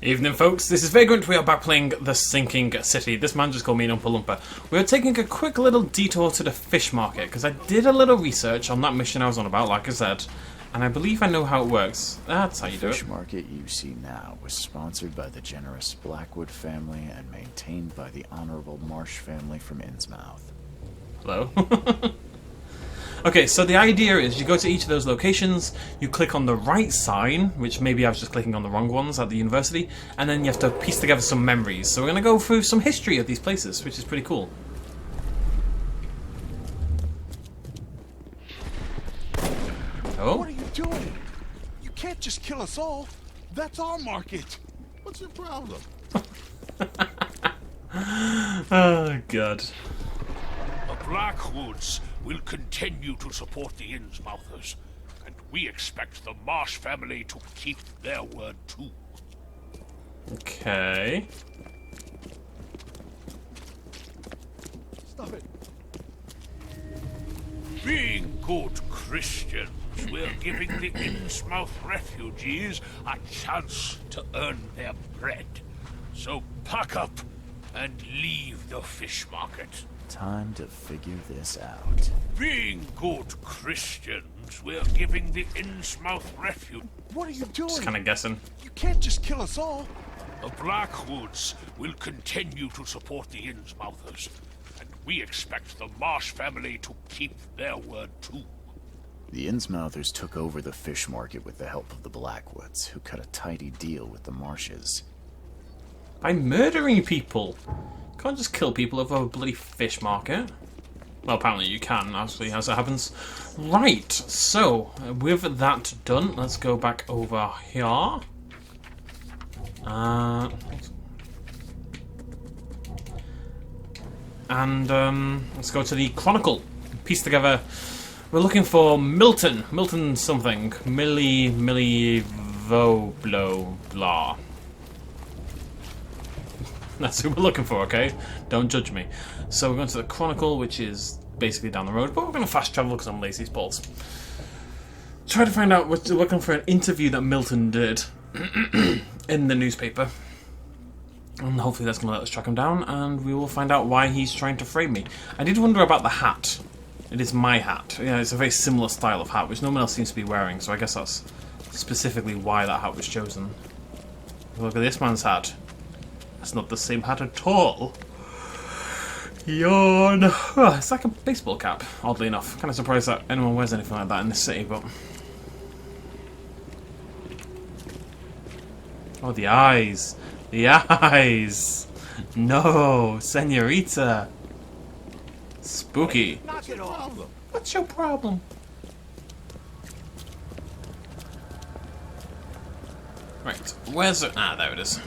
Evening, folks. This is Vagrant. We are back playing The Sinking City. This man just called me an Oompa Loompa. We are taking a quick little detour to the fish market, because I did a little research on that mission I was on about, like I said, and I believe I know how it works. That's how you do it. The fish market you see now was sponsored by the generous Blackwood family and maintained by the Honorable Marsh family from Innsmouth. Hello? Okay, so the idea is you go to each of those locations, you click on the right sign, which maybe I was just clicking on the wrong ones at the university, and then you have to piece together some memories. So we're going to go through some history of these places, which is pretty cool. Oh? What are you doing? You can't just kill us all. That's our market. What's your problem? Oh, God. The Blackwoods will continue to support the Innsmouthers, and we expect the Marsh family to keep their word too. Okay. Stop it. Being good Christians, we're giving the Innsmouth refugees a chance to earn their bread. So pack up and leave the fish market. Time to figure this out. Being good Christians, we're giving the Innsmouth refuge. What are you doing? Just kind of guessing. You can't just kill us all. The Blackwoods will continue to support the Innsmouthers, and we expect the Marsh family to keep their word too. The Innsmouthers took over the fish market with the help of the Blackwoods, who cut a tidy deal with the Marshes. By murdering people. Can't just kill people over a bloody fish market. Well, apparently you can, actually, as it happens. Right, so, with that done, let's go back over here. Let's go to the Chronicle. Piece together. We're looking for Milton. Milton something. Millie Voblo blah. That's who we're looking for, okay? Don't judge me. So we're going to the Chronicle, which is basically down the road, but we're going to fast travel because I'm lazy as balls. Try to find out, we're looking for an interview that Milton did in the newspaper. And hopefully that's going to let us track him down, and we will find out why he's trying to frame me. I did wonder about the hat. It is my hat. Yeah, it's a very similar style of hat, which no one else seems to be wearing, so I guess that's specifically why that hat was chosen. Look at this man's hat. It's not the same hat at all. Yawn. Oh, it's like a baseball cap, oddly enough. Kind of surprised that anyone wears anything like that in this city, but... Oh, the eyes. The eyes. No, senorita. Spooky. Knock it off. What's your problem? Right, where's it? Ah, there it is.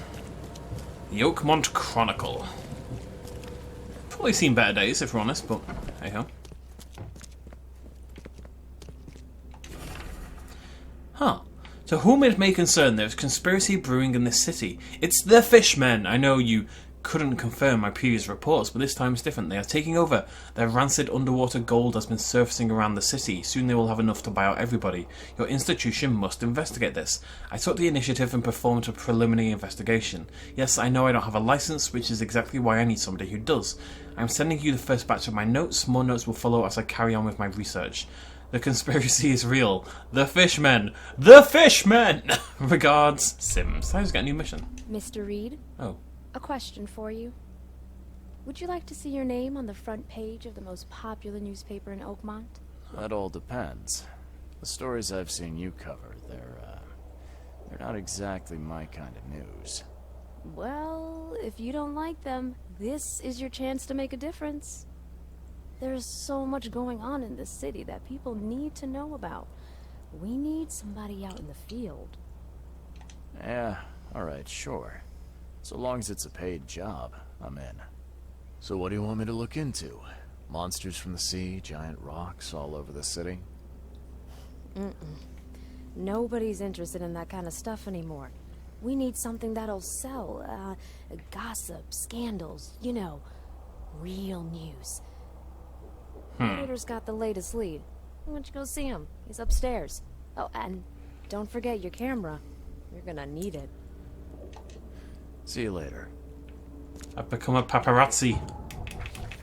The Oakmont Chronicle. Probably seen better days, if we're honest, but hey ho. Huh. To whom it may concern, there is conspiracy brewing in this city. It's the Fishmen! I know you couldn't confirm my previous reports, but this time it's different. They are taking over. Their rancid underwater gold has been surfacing around the city. Soon they will have enough to buy out everybody. Your institution must investigate this. I took the initiative and performed a preliminary investigation. Yes, I know I don't have a license, which is exactly why I need somebody who does. I'm sending you the first batch of my notes. More notes will follow as I carry on with my research. The conspiracy is real. The Fishmen! The Fishmen! Regards, Sims. I just got a new mission. Mr. Reed? Oh. A question for you. Would you like to see your name on the front page of the most popular newspaper in Oakmont? That all depends. The stories I've seen you cover, they're not exactly my kind of news. Well, if you don't like them, this is your chance to make a difference. There's so much going on in this city that people need to know about. We need somebody out in the field. Yeah, alright, sure. So long as it's a paid job, I'm in. So what do you want me to look into? Monsters from the sea, giant rocks all over the city? Nobody's interested in that kind of stuff anymore. We need something that'll sell. Gossip, scandals, you know, real news. Editor's got the latest lead. Why don't you go see him? He's upstairs. Oh, and don't forget your camera. You're gonna need it. See you later. I've become a paparazzi.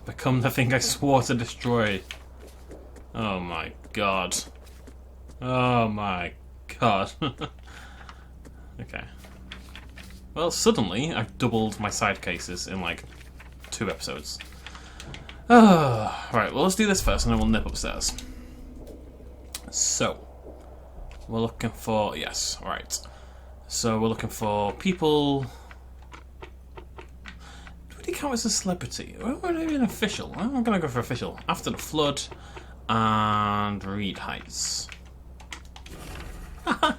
Become the thing I swore to destroy. Oh my god. Oh my god. Okay. Well, suddenly I've doubled my side cases in like 2 episodes. Oh, right, well, let's do this first and then we'll nip upstairs. So, we're looking for... Yes, right. So we're looking for people... Would he count as a celebrity? Or would he be an official? I'm going to go for official. After the Flood and Reed Heights.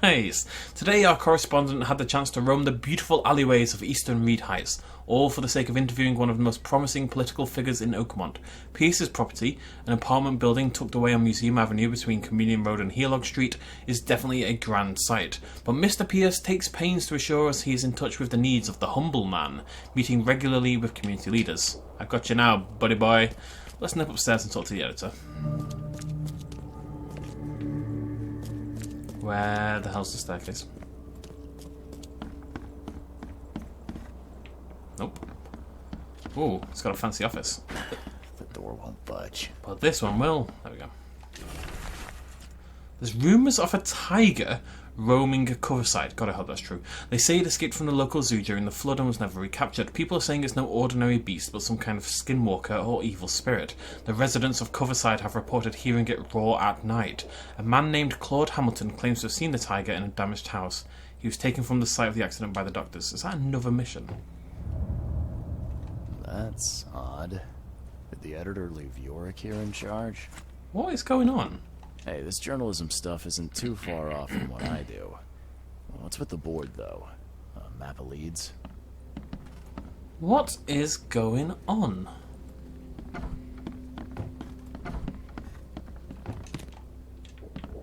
Nice! Today our correspondent had the chance to roam the beautiful alleyways of Eastern Reed Heights, all for the sake of interviewing one of the most promising political figures in Oakmont. Pierce's property, an apartment building tucked away on Museum Avenue between Communion Road and Heelog Street, is definitely a grand sight. But Mr. Pierce takes pains to assure us he is in touch with the needs of the humble man, meeting regularly with community leaders. I've got you now, buddy boy. Let's nip upstairs and talk to the editor. Where the hell's the staircase? Nope. Ooh, it's got a fancy office. The door won't budge. But this one will. There we go. There's rumours of a tiger roaming Coverside. God, I hope that's true. They say it escaped from the local zoo during the Flood and was never recaptured. People are saying it's no ordinary beast, but some kind of skinwalker or evil spirit. The residents of Coverside have reported hearing it roar at night. A man named Claude Hamilton claims to have seen the tiger in a damaged house. He was taken from the site of the accident by the doctors. Is that another mission? That's odd. Did the editor leave Yorick here in charge? What is going on? Hey, this journalism stuff isn't too far off from what I do. What's with the board, though? A map of leads? What is going on?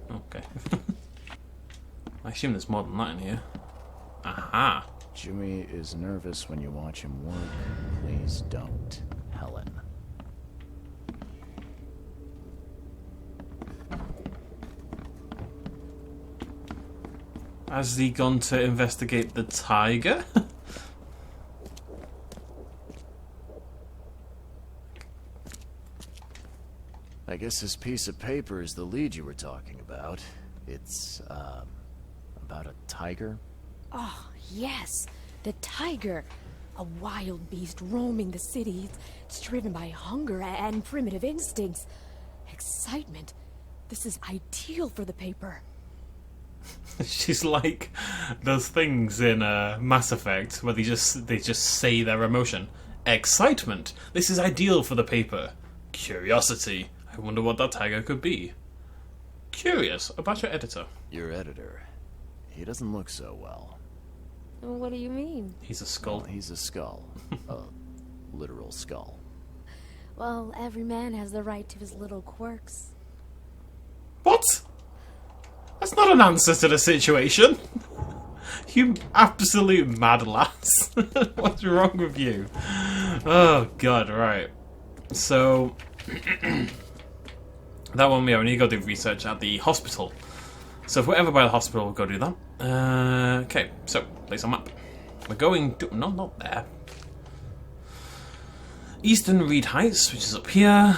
Okay. I assume there's more than that in here. Aha! Jimmy is nervous when you watch him work. Please don't, Helen. Has he gone to investigate the tiger? I guess this piece of paper is the lead you were talking about. It's, about a tiger? Oh, yes, the tiger. A wild beast roaming the city. It's driven by hunger and primitive instincts. Excitement. This is ideal for the paper. She's like those things in Mass Effect where they just say their emotion. Excitement. This is ideal for the paper. Curiosity. I wonder what that tiger could be. Curious about your editor. Your editor. He doesn't look so well. What do you mean? He's a skull. Well, he's a skull. A literal skull. Well, every man has the right to his little quirks. What? That's not an answer to the situation. You absolute mad lass. What's wrong with you? Oh god, right. So that one we need to go do research at the hospital. So if we're ever by the hospital, we'll go do that. Okay, so place on map. We're going to not there. Eastern Reed Heights, which is up here.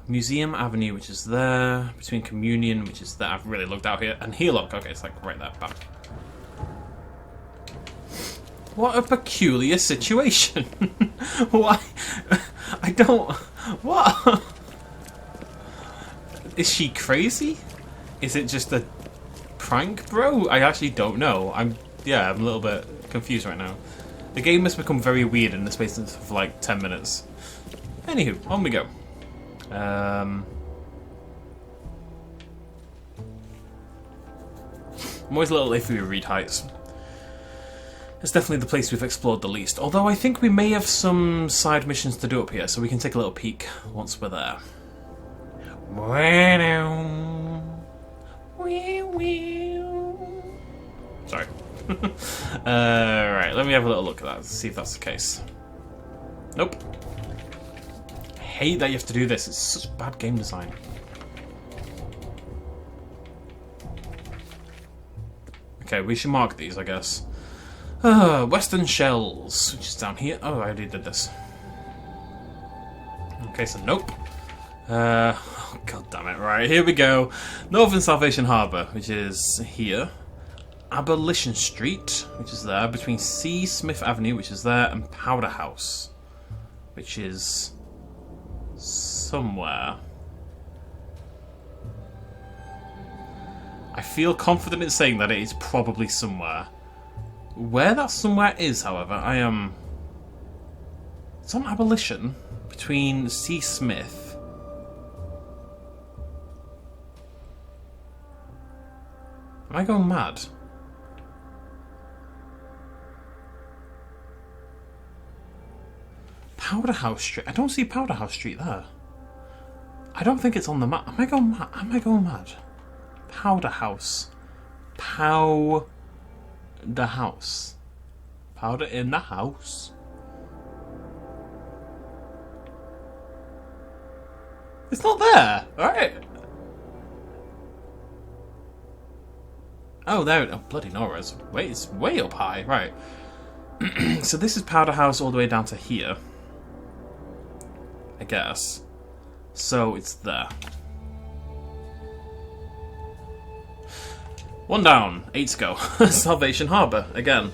Museum Avenue, which is there. Between Communion, which is there. I've really looked out here. And Heelog. Okay, it's like right there. Bam. What a peculiar situation. Why? I don't... What? Is she crazy? Is it just a prank, bro? I actually don't know. I'm a little bit confused right now. The game has become very weird in the space of like 10 minutes. Anywho, on we go. I'm always a little iffy with Reed Heights. It's definitely the place we've explored the least. Although I think we may have some side missions to do up here, so we can take a little peek once we're there. Sorry. Right, let me have a little look at that, see if that's the case. Nope. I hate that you have to do this, it's such bad game design. Okay, we should mark these, I guess. Western Shells, which is down here. Oh, I already did this. Okay, so nope. Oh, God damn it. Right, here we go. Northern Salvation Harbour, which is here. Abolition Street, which is there. Between C. Smith Avenue, which is there. And Powder House, which is somewhere. I feel confident in saying that it is probably somewhere. Where that somewhere is, however, I am... It's on Abolition, between C. Smith. Am I going mad? Powder House Street. I don't see Powder House Street there. I don't think it's on the map. Am I going mad? Am I going mad? Powder House. Powder House. Powder in the house. It's not there. Alright. Oh, there. Oh, bloody Nora's. Wait, it's way up high. Right. So this is Powder House all the way down to here. I guess. So it's there. One down, 8 to go. Salvation Harbour, again.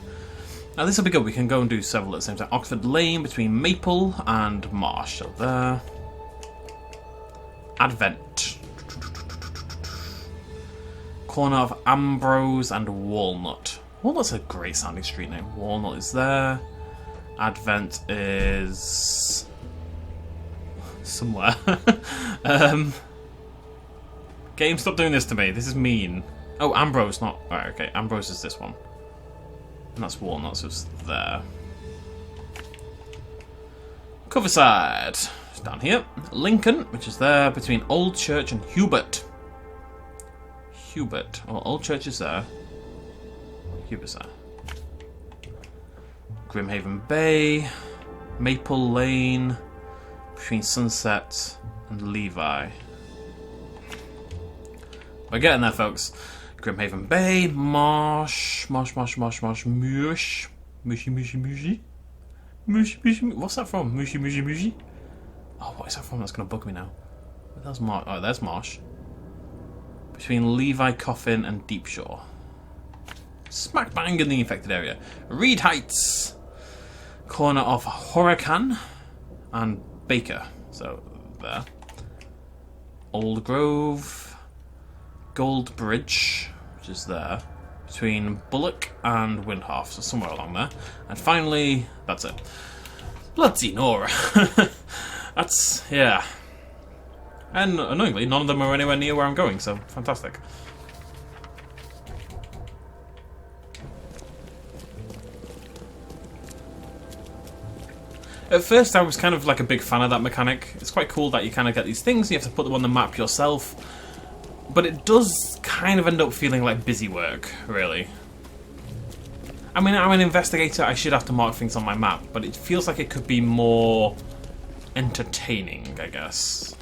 Now this will be good, we can go and do several at the same time. Oxford Lane between Maple and Marsh, so there. Advent. Corner of Ambrose and Walnut. Walnut's a great sounding street name. Walnut is there. Advent is... somewhere. Game, stop doing this to me. This is mean. Oh, Ambrose, not... Alright, okay. Ambrose is this one. And that's Walnut, so it's there. Coverside. It's down here. Lincoln, which is there between Old Church and Hubert. Hubert. Well, Old Church is there. Hubert's there. Grimhaven Bay. Maple Lane. Between Sunset and Levi. We're getting there, folks. Grimhaven Bay, Marsh, Mushy. What's that from? Mushy. Oh, what is that from? That's going to bug me now. Where's Marsh? Oh, there's Marsh. Between Levi Coffin and Deep Shore. Smack bang in the infected area. Reed Heights. Corner of Huracan and Baker. So, there. Old Grove. Gold Bridge, which is there, between Bullock and Windhalf, so somewhere along there. And finally, that's it. Bloody Nora. That's, yeah. And annoyingly, none of them are anywhere near where I'm going, so fantastic. At first I was kind of like a big fan of that mechanic. It's quite cool that you kind of get these things, you have to put them on the map yourself. But it does kind of end up feeling like busy work, really. I mean, I'm an investigator, I should have to mark things on my map, but it feels like it could be more entertaining, I guess.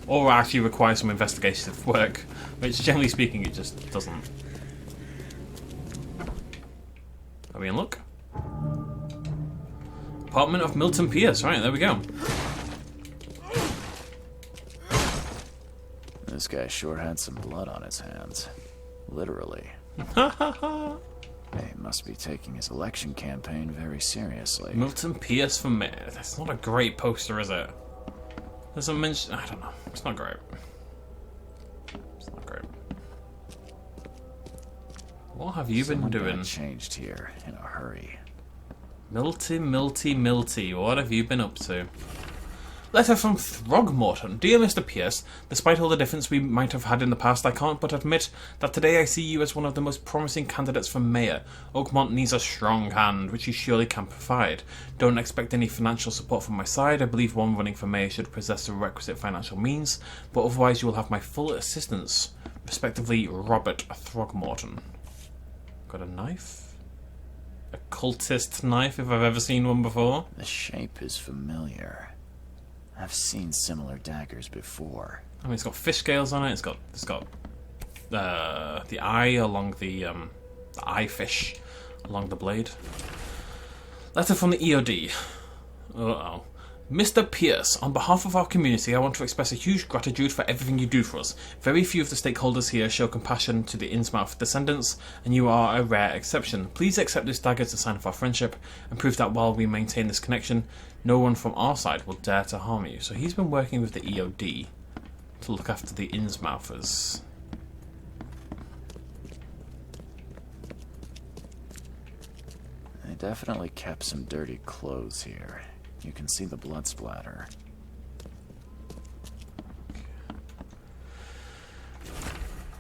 Or actually require some investigative work, which generally speaking it just doesn't. Are we in luck? Apartment of Milton Pierce, right, there we go. This guy sure had some blood on his hands. Literally. He must be taking his election campaign very seriously. Milton Pierce for mayor. That's not a great poster, is it? There's a mention. I don't know. It's not great. It's not great. What have you been doing? Got changed here in a hurry. Milty. What have you been up to? Letter from Throgmorton. Dear Mr. Pierce, despite all the difference we might have had in the past, I can't but admit that today I see you as one of the most promising candidates for mayor. Oakmont needs a strong hand, which you surely can provide. Don't expect any financial support from my side. I believe one running for mayor should possess the requisite financial means, but otherwise you will have my full assistance. Respectively, Robert Throgmorton. Got a knife? A cultist knife, if I've ever seen one before. The shape is familiar. I've seen similar daggers before. I mean, it's got fish scales on it. It's got eye along the eye fish along the blade. Letter from the EOD. Uh-oh. Mr. Pierce, on behalf of our community, I want to express a huge gratitude for everything you do for us. Very few of the stakeholders here show compassion to the Innsmouth descendants, and you are a rare exception. Please accept this dagger as a sign of our friendship, and prove that while we maintain this connection, no one from our side will dare to harm you. So he's been working with the EOD to look after the Innsmouthers. They definitely kept some dirty clothes here. You can see the blood splatter.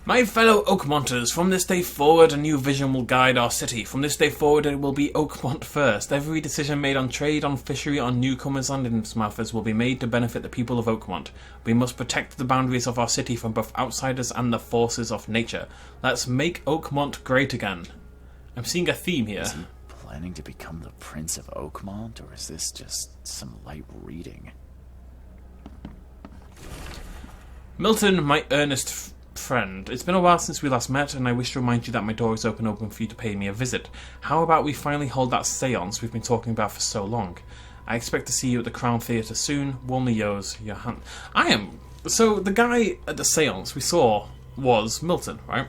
My fellow Oakmonters, from this day forward a new vision will guide our city. From this day forward it will be Oakmont first. Every decision made on trade, on fishery, on newcomers and Innsmouthers will be made to benefit the people of Oakmont. We must protect the boundaries of our city from both outsiders and the forces of nature. Let's make Oakmont great again. I'm seeing a theme here. Is he planning to become the Prince of Oakmont, or is this just some light reading? Milton, my earnest friend, it's been a while since we last met, and I wish to remind you that my door is open for you to pay me a visit. How about we finally hold that seance we've been talking about for so long? I expect to see you at the Crown Theatre soon. Warmly yours, Johann. So the guy at the seance we saw was Milton, right?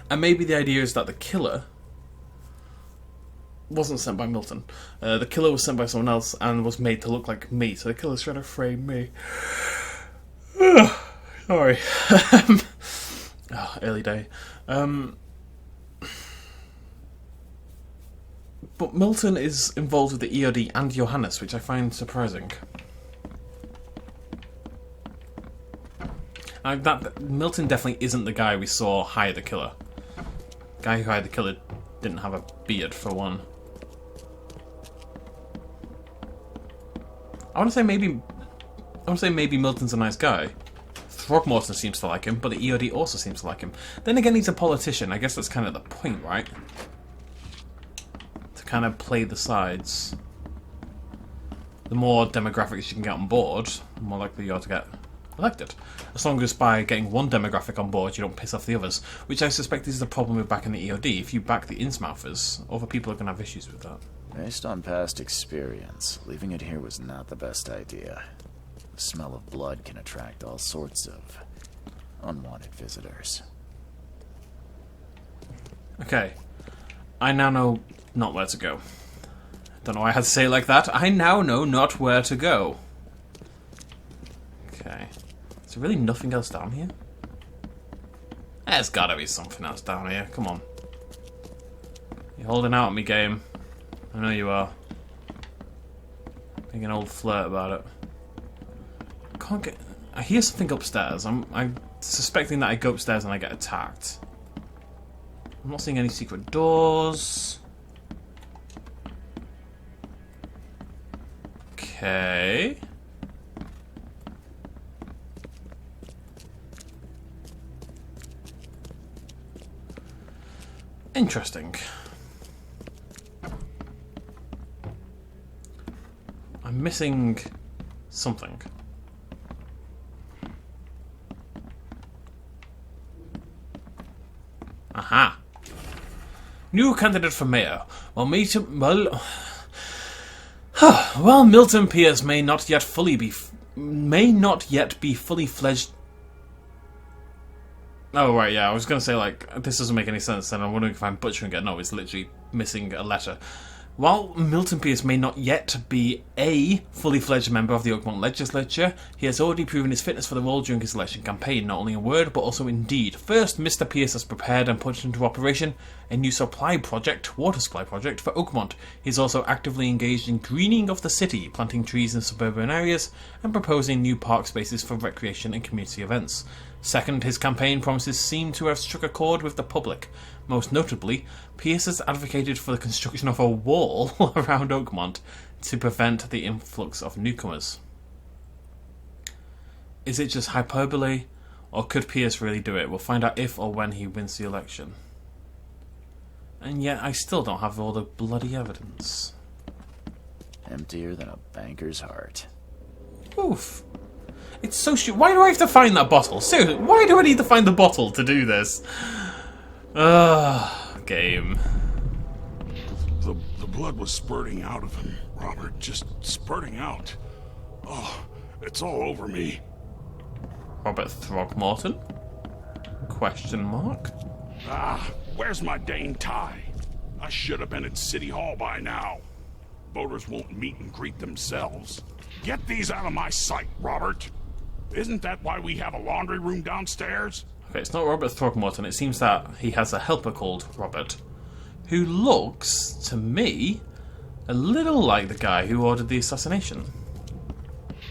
And maybe the idea is that the killer wasn't sent by Milton. The killer was sent by someone else and was made to look like me. So the killer's trying to frame me. Sorry. Early day. But Milton is involved with the EOD and Johannes, which I find surprising. Milton definitely isn't the guy we saw hire the killer. The guy who hired the killer didn't have a beard, for one. I want to say maybe Milton's a nice guy. Throgmorton seems to like him, but the EOD also seems to like him. Then again, he's a politician. I guess that's kind of the point, right? To kind of play the sides. The more demographics you can get on board, the more likely you are to get elected. As long as by getting one demographic on board, you don't piss off the others. Which I suspect is the problem with backing the EOD. If you back the Innsmouthers, other people are going to have issues with that. Based on past experience, leaving it here was not the best idea. The smell of blood can attract all sorts of unwanted visitors. Okay. I now know not where to go. Don't know why I had to say it like that. I now know not where to go. Okay. Is there really nothing else down here? There's gotta be something else down here. Come on. You're holding out at me, game. I know you are. Being an old flirt about it. I hear something upstairs. I'm suspecting that I go upstairs and I get attacked. I'm not seeing any secret doors. Okay. Interesting. I'm missing something. Aha. New candidate for mayor. While Milton Pierce may not yet be fully fledged. Oh right, yeah. I was gonna say this doesn't make any sense. And I'm wondering if I'm butchering it. No, it's literally missing a letter. While Milton Pierce may not yet be a fully fledged member of the Oakmont legislature, he has already proven his fitness for the role during his election campaign, not only in word but also in deed. First, Mr. Pierce has prepared and put into operation a new water supply project for Oakmont. He is also actively engaged in greening of the city, planting trees in suburban areas, and proposing new park spaces for recreation and community events. Second, his campaign promises seem to have struck a chord with the public. Most notably, Pierce has advocated for the construction of a wall around Oakmont to prevent the influx of newcomers. Is it just hyperbole, or could Pierce really do it? We'll find out if or when he wins the election. And yet, I still don't have all the bloody evidence. Emptier than a banker's heart. Oof. It's so stupid. Why do I have to find that bottle? Seriously, why do I need to find the bottle to do this? Game. The blood was spurting out of him, Robert. Just spurting out. Oh, it's all over me. Robert Throgmorton? Question mark? Ah, where's my dang tie? I should have been at City Hall by now. Voters won't meet and greet themselves. Get these out of my sight, Robert. Isn't that why we have a laundry room downstairs? Okay, it's not Robert Throgmorton. It seems that he has a helper called Robert, who looks, to me, a little like the guy who ordered the assassination.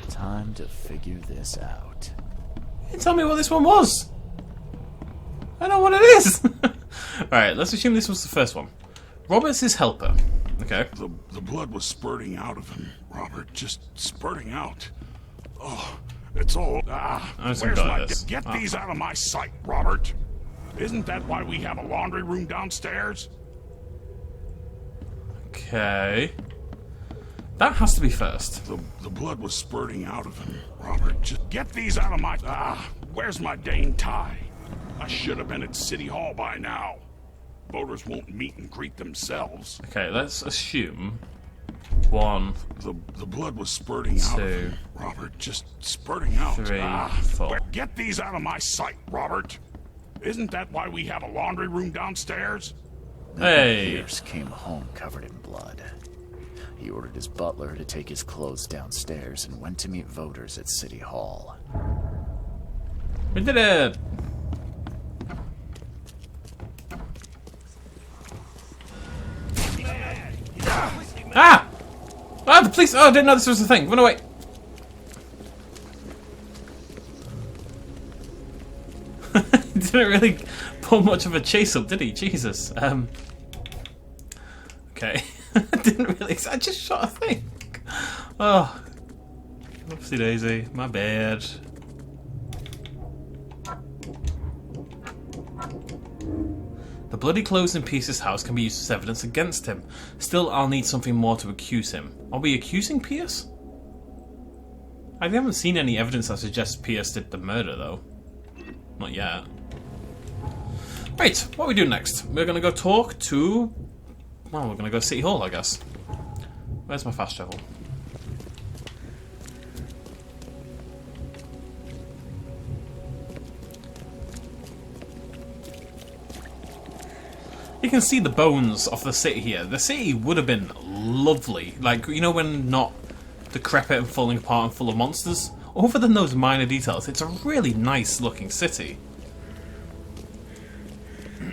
Time to figure this out. You tell me what this one was. I know what it is. Alright, let's assume this was the first one. Robert's his helper. Okay. The blood was spurting out of him, Robert. Just spurting out. Oh, it's all... Ah, I'm just where's gonna my... die this. Get these out of my sight, Robert. Isn't that why we have a laundry room downstairs? Okay. That has to be first. The blood was spurting out of him, Robert. Just get these out of my... Ah, where's my dang tie? I should have been at City Hall by now. Voters won't meet and greet themselves. Okay, let's assume 1, The blood was spurting out of 2, him, Robert. Just spurting out. 3, Ah, 4. get these out of my sight, Robert. Isn't that why we have a laundry room downstairs? Hey! Pierce came home covered in blood. He ordered his butler to take his clothes downstairs and went to meet voters at City Hall. We did it! Ah! Ah, the police! Oh, I didn't know this was a thing. Run away! He didn't really put much of a chase up, did he? Jesus. Okay. I didn't really... I just shot a thing. Oh. Oopsie daisy. My bad. The bloody clothes in Pierce's house can be used as evidence against him. Still, I'll need something more to accuse him. Are we accusing Pierce? I haven't seen any evidence that suggests Pierce did the murder, though. Not yet. Right, what are we doing next? We're going to go talk to... Well, we're going to go to City Hall, I guess. Where's my fast travel? You can see the bones of the city here. The city would have been lovely. Like, you know when not decrepit and falling apart and full of monsters? Other than those minor details, it's a really nice looking city.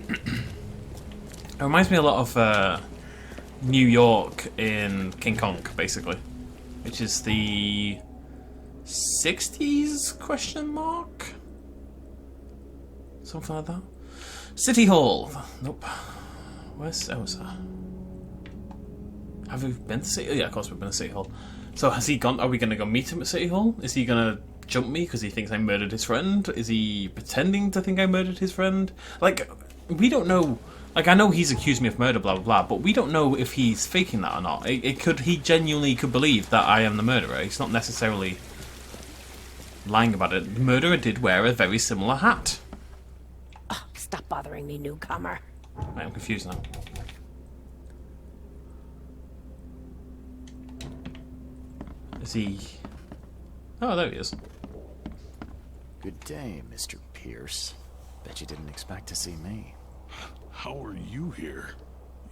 It reminds me a lot of New York in King Kong, basically. Which is the 60s question mark? Something like that. City Hall. Nope. Where's Elsa? Have we been to City Hall? Yeah, of course we've been to City Hall. So has he gone? Are we going to go meet him at City Hall? Is he going to jump me because he thinks I murdered his friend? Is he pretending to think I murdered his friend? Like, we don't know. Like, I know he's accused me of murder, blah, blah, blah, but we don't know if he's faking that or not. He genuinely could believe that I am the murderer. He's not necessarily lying about it. The murderer did wear a very similar hat. Oh, stop bothering me, newcomer. Right, I'm confused now. Is he... Oh, there he is. Good day, Mr. Pierce. Bet you didn't expect to see me. How are you here?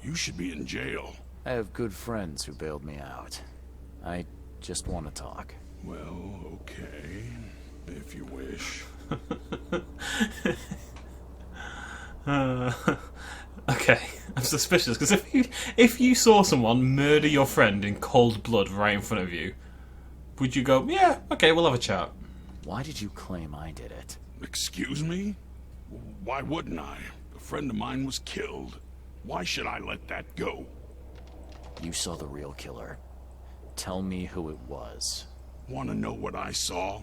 You should be in jail. I have good friends who bailed me out. I just want to talk. Well, okay. If you wish. Okay, I'm suspicious because if you saw someone murder your friend in cold blood right in front of you, would you go, yeah, okay, we'll have a chat? Why did you claim I did it? Excuse me? Why wouldn't I? A friend of mine was killed. Why should I let that go? You saw the real killer. Tell me who it was. Want to know what I saw?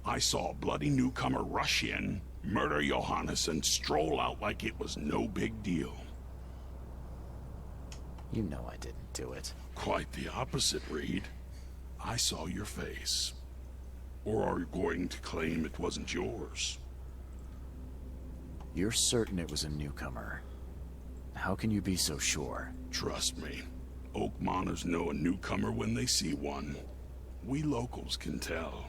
I saw a bloody newcomer rush in, murder Johannes, and stroll out like it was no big deal. You know I didn't do it. Quite the opposite, Reed. I saw your face. Or are you going to claim it wasn't yours? You're certain it was a newcomer. How can you be so sure? Trust me, Oakmonters know a newcomer when they see one. We locals can tell.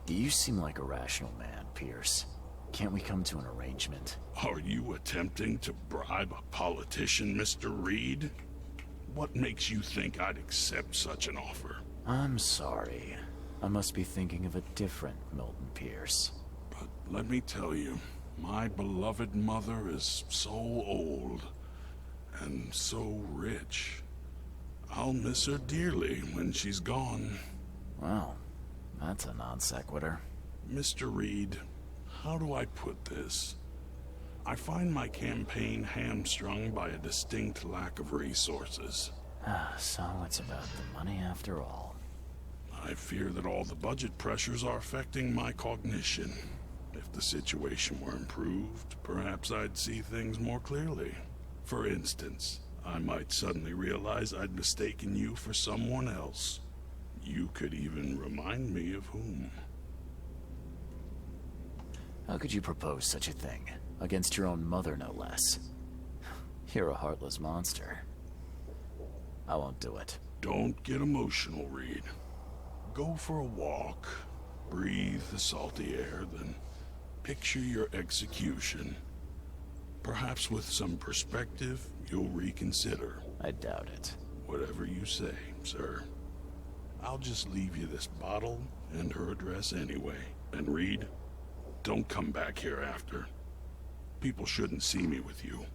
You seem like a rational man, Pierce. Can't we come to an arrangement? Are you attempting to bribe a politician, Mr. Reed? What makes you think I'd accept such an offer? I'm sorry. I must be thinking of a different Milton Pierce. But let me tell you, my beloved mother is so old and so rich. I'll miss her dearly when she's gone. Well, that's a non sequitur. Mr. Reed, how do I put this? I find my campaign hamstrung by a distinct lack of resources. So it's about the money after all. I fear that all the budget pressures are affecting my cognition. If the situation were improved, perhaps I'd see things more clearly. For instance, I might suddenly realize I'd mistaken you for someone else. You could even remind me of whom. How could you propose such a thing? Against your own mother, no less. You're a heartless monster. I won't do it. Don't get emotional, Reed. Go for a walk, breathe the salty air, then picture your execution. Perhaps with some perspective, you'll reconsider. I doubt it. Whatever you say, sir. I'll just leave you this bottle and her address anyway. And Reed, don't come back here after. People shouldn't see me with you.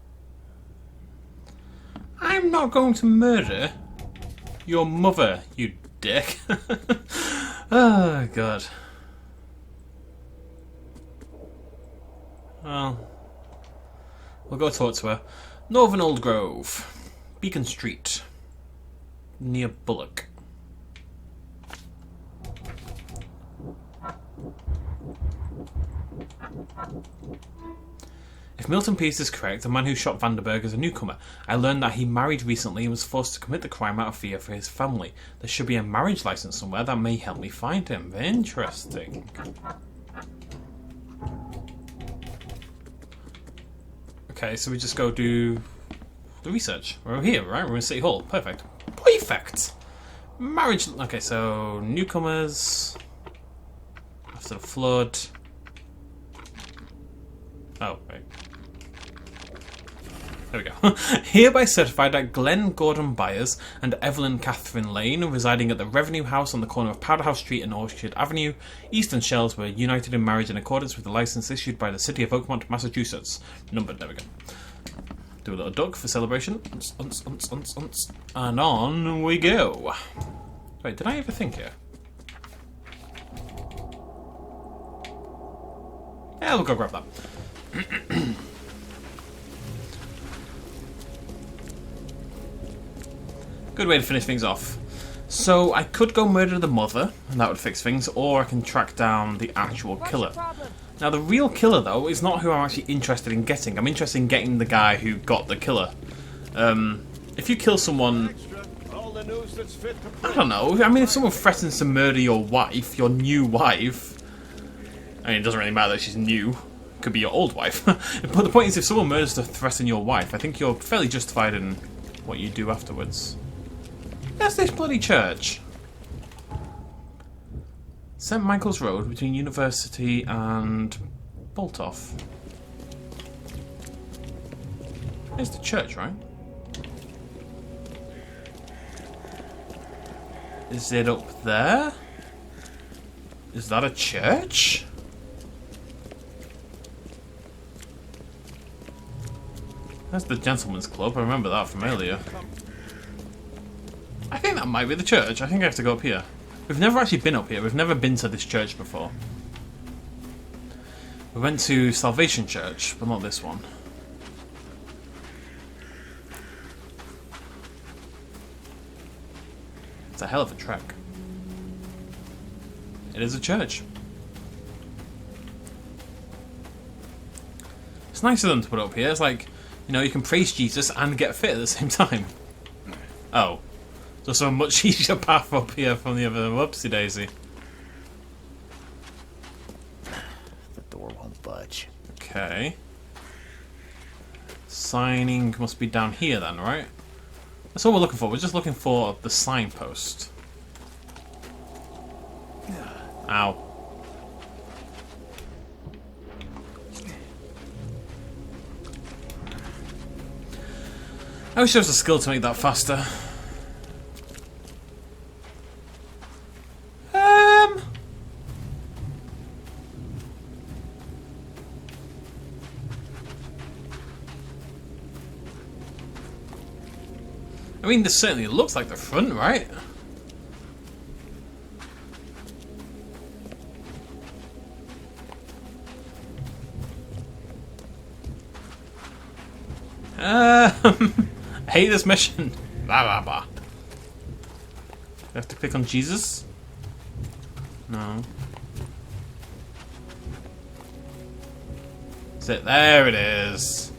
I'm not going to murder your mother, you dick. Oh, God. Well, we'll go talk to her. Northern Old Grove. Beacon Street. Near Bullock. If Milton Pierce is correct, the man who shot Vanderberg is a newcomer. I learned that he married recently and was forced to commit the crime out of fear for his family. There should be a marriage license somewhere that may help me find him. Interesting. Okay, so we just go do the research. We're here, right? We're in City Hall. Perfect. Perfect! Marriage... Okay, so newcomers... After the flood... Oh, wait. There we go. Hereby certified that Glenn Gordon Byers and Evelyn Catherine Lane, residing at the Revenue House on the corner of Powderhouse Street and Orchard Avenue, Eastern Shells, were united in marriage in accordance with the license issued by the City of Oakmont, Massachusetts. Numbered, there we go. Do a little duck for celebration. And on we go. Wait, did I ever think here? Yeah, we'll go grab that. Good way to finish things off. So I could go murder the mother, and that would fix things, or I can track down the actual killer. Now the real killer, though, is not who I'm actually interested in getting. I'm interested in getting the guy who got the killer. If you kill someone... I don't know. I mean, if someone threatens to murder your wife, your new wife... I mean, it doesn't really matter that she's new. Could be your old wife. But the point is, if someone murders to threaten your wife, I think you're fairly justified in what you do afterwards. That's this bloody church. St. Michael's Road between University and Boltoff. There's the church, right? Is it up there? Is that a church? That's the Gentleman's Club, I remember that from earlier. I think that might be the church. I think I have to go up here. We've never actually been up here. We've never been to this church before. We went to Salvation Church, but not this one. It's a hell of a trek. It is a church. It's nice of them to put it up here. It's like, you know, you can praise Jesus and get fit at the same time. Oh. So a much easier path up here from the other. Whoopsie daisy. Okay. Signing must be down here then, right? That's all we're looking for. We're just looking for the signpost. Ow. I wish there was a skill to make that faster. I mean, this certainly looks like the front, right? I hate this mission. Blah blah blah. Do I have to click on Jesus? No. Is it? There it is.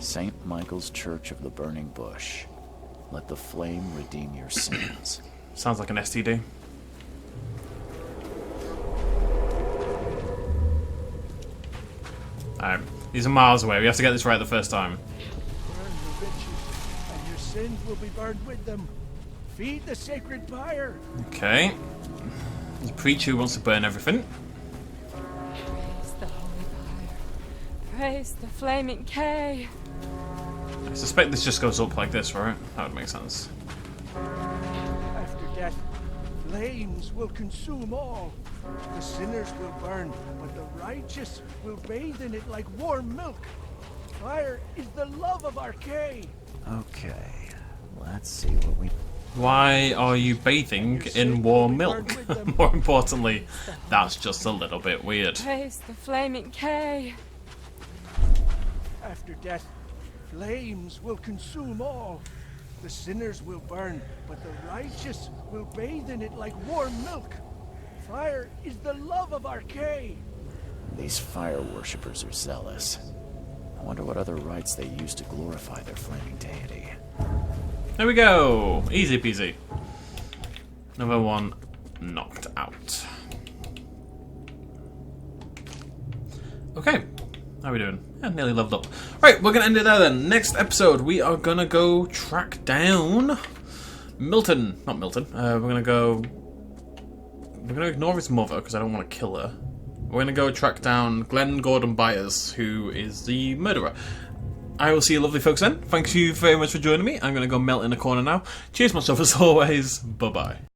St. Michael's Church of the Burning Bush. Let the flame redeem your sins. Sounds like an STD. Alright, these are miles away. We have to get this right the first time. Burn the riches, and your sins will be burned with them. Feed the sacred fire. Okay. There's a preacher who wants to burn everything. Praise the holy fire. Praise the flaming K. I suspect this just goes up like this, right? That would make sense. After death, flames will consume all. The sinners will burn, but the righteous will bathe in it like warm milk. Fire is the love of our K. Okay, let's see what we... Why are you bathing in warm milk? More importantly, that's just a little bit weird. Praise the flaming K. After death, flames will consume all. The sinners will burn, but the righteous will bathe in it like warm milk. Fire is the love of our K. These fire worshippers are zealous. I wonder what other rites they use to glorify their flaming deity. There we go! Easy peasy. Another one knocked out. Okay. How are we doing? Yeah, nearly leveled up. Right, we're going to end it there then. Next episode, we are going to go track down Milton. Not Milton. We're going to go... We're going to ignore his mother because I don't want to kill her. We're going to go track down Glenn Gordon Byers, who is the murderer. I will see you lovely folks then. Thank you very much for joining me. I'm going to go melt in a corner now. Cheers myself as always. Bye-bye.